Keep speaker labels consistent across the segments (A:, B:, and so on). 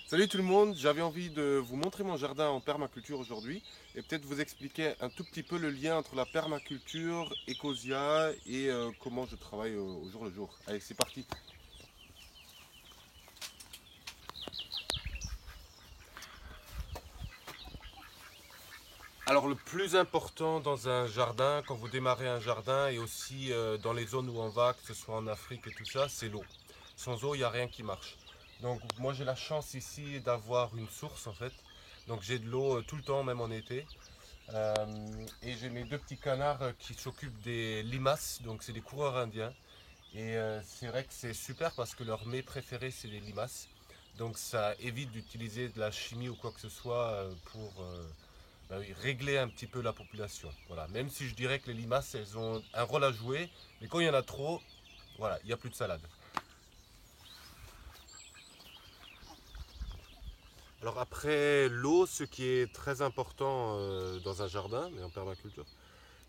A: Salut tout le monde, j'avais envie de vous montrer mon jardin en permaculture aujourd'hui et peut-être vous expliquer un tout petit peu le lien entre la permaculture, Ecosia et comment je travaille au jour le jour. Allez, c'est parti. Alors le plus important dans un jardin, quand vous démarrez un jardin et aussi dans les zones où on va, que ce soit en Afrique et tout ça, c'est l'eau. Sans eau, il n'y a rien qui marche. Donc moi j'ai la chance ici d'avoir une source en fait. Donc j'ai de l'eau tout le temps, même en été. Et j'ai mes deux petits canards qui s'occupent des limaces, donc c'est des coureurs indiens. Et c'est vrai que c'est super parce que leur mets préféré c'est les limaces. Donc ça évite d'utiliser de la chimie ou quoi que ce soit pour bah oui, régler un petit peu la population. Voilà. Même si je dirais que les limaces elles ont un rôle à jouer, mais quand il y en a trop, voilà, il n'y a plus de salade. Alors après l'eau, ce qui est très important dans un jardin, mais en permaculture,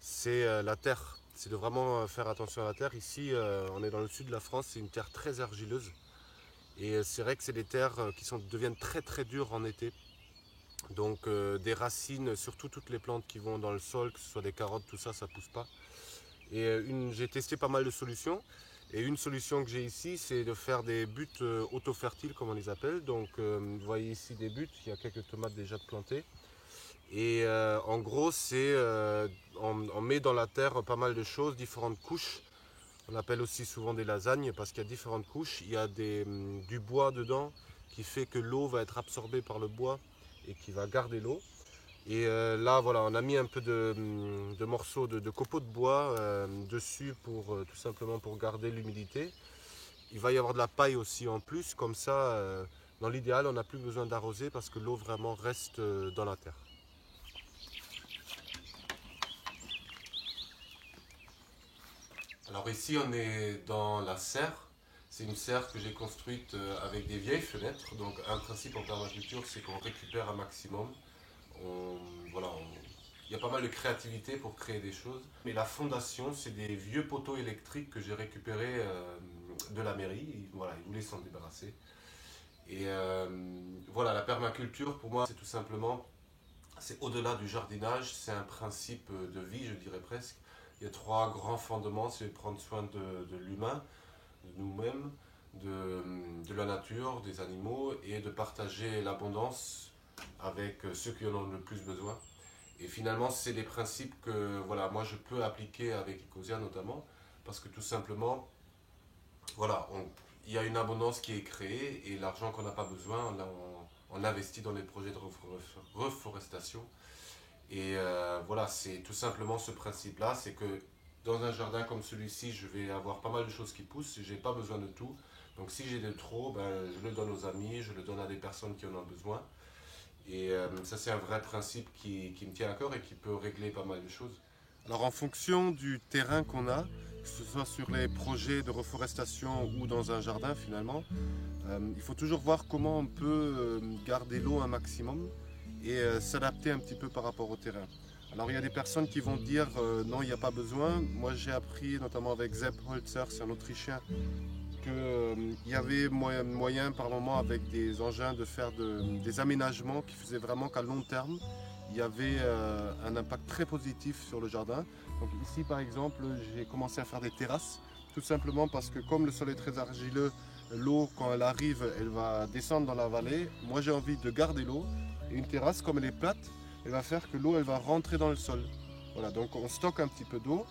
A: c'est la terre. C'est de vraiment faire attention à la terre. Ici, on est dans le sud de la France, c'est une terre très argileuse. Et c'est vrai que c'est des terres deviennent très très dures en été. Donc des racines, surtout toutes les plantes qui vont dans le sol, que ce soit des carottes, tout ça, ça pousse pas. Et j'ai testé pas mal de solutions. Et une solution que j'ai ici, c'est de faire des buttes auto-fertiles, comme on les appelle. Donc vous voyez ici des buttes, il y a quelques tomates déjà plantées. Et en gros, on met dans la terre pas mal de choses, différentes couches. On appelle aussi souvent des lasagnes parce qu'il y a différentes couches. Il y a du bois dedans qui fait que l'eau va être absorbée par le bois et qui va garder l'eau. Et là, voilà, on a mis un peu de morceaux de copeaux de bois dessus pour tout simplement pour garder l'humidité. Il va y avoir de la paille aussi en plus, comme ça, dans l'idéal, on n'a plus besoin d'arroser parce que l'eau vraiment reste dans la terre. Alors ici on est dans la serre. C'est une serre que j'ai construite avec des vieilles fenêtres. Donc un principe en permaculture c'est qu'on récupère un maximum. On- voilà, il y a pas mal de créativité pour créer des choses. Mais la fondation c'est des vieux poteaux électriques que j'ai récupérés de la mairie. Voilà, ils voulaient s'en débarrasser. Et voilà, la permaculture pour moi c'est tout simplement, c'est au-delà du jardinage, c'est un principe de vie je dirais presque. Il y a trois grands fondements, c'est prendre soin de l'humain, de nous-mêmes, de la nature, des animaux et de partager l'abondance avec ceux qui en ont le plus besoin. Et finalement, c'est des principes que voilà, moi je peux appliquer avec Ecosia notamment parce que tout simplement, voilà, il y a une abondance qui est créée et l'argent qu'on n'a pas besoin, on investit dans les projets de reforestation. Et voilà, c'est tout simplement ce principe-là, c'est que dans un jardin comme celui-ci, je vais avoir pas mal de choses qui poussent, j'ai pas besoin de tout. Donc si j'ai de trop, ben, je le donne aux amis, je le donne à des personnes qui en ont besoin. Et ça c'est un vrai principe qui me tient à cœur et qui peut régler pas mal de choses. Alors en fonction du terrain qu'on a, que ce soit sur les projets de reforestation ou dans un jardin finalement, il faut toujours voir comment on peut garder l'eau un maximum et s'adapter un petit peu par rapport au terrain. Alors il y a des personnes qui vont dire non, il n'y a pas besoin. Moi j'ai appris notamment avec Sepp Holzer, c'est un Autrichien, qu'il y avait moyen par moment avec des engins de faire des aménagements qui faisaient vraiment qu'à long terme, il y avait un impact très positif sur le jardin. Donc ici par exemple, j'ai commencé à faire des terrasses, tout simplement parce que comme le sol est très argileux, l'eau quand elle arrive, elle va descendre dans la vallée. Moi j'ai envie de garder l'eau et une terrasse comme elle est plate, elle va faire que l'eau elle va rentrer dans le sol. Voilà, donc on stocke un petit peu d'eau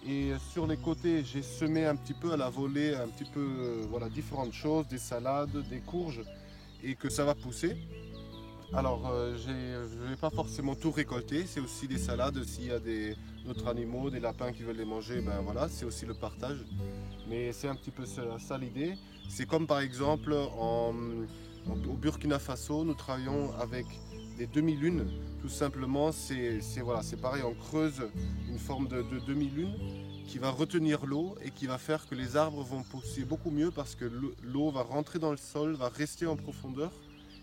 A: et sur les côtés, j'ai semé un petit peu à la volée, un petit peu voilà, différentes choses, des salades, des courges, et que ça va pousser. Alors, je ne vais pas forcément tout récolter, c'est aussi des salades. S'il y a d'autres animaux, des lapins qui veulent les manger, ben voilà, c'est aussi le partage. Mais c'est un petit peu ça l'idée. C'est comme par exemple au Burkina Faso, nous travaillons avec des demi-lunes. Tout simplement, voilà, c'est pareil, on creuse une forme de demi-lune qui va retenir l'eau et qui va faire que les arbres vont pousser beaucoup mieux parce que l'eau va rentrer dans le sol, va rester en profondeur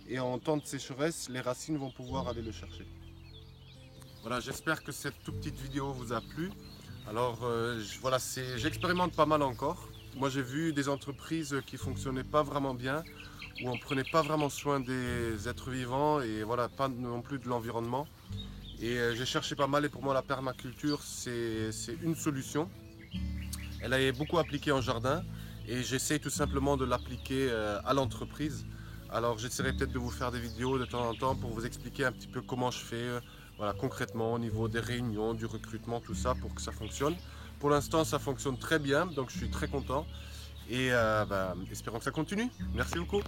A: et en temps de sécheresse, les racines vont pouvoir aller le chercher. Voilà, j'espère que cette toute petite vidéo vous a plu. Alors voilà, j'expérimente pas mal encore. Moi j'ai vu des entreprises qui fonctionnaient pas vraiment bien, où on ne prenait pas vraiment soin des êtres vivants et voilà, pas non plus de l'environnement. Et j'ai cherché pas mal et pour moi la permaculture c'est une solution. Elle est beaucoup appliquée en jardin et j'essaie tout simplement de l'appliquer à l'entreprise. Alors j'essaierai peut-être de vous faire des vidéos de temps en temps pour vous expliquer un petit peu comment je fais voilà, concrètement au niveau des réunions, du recrutement, tout ça pour que ça fonctionne. Pour l'instant ça fonctionne très bien, donc je suis très content et espérons que ça continue. Merci beaucoup.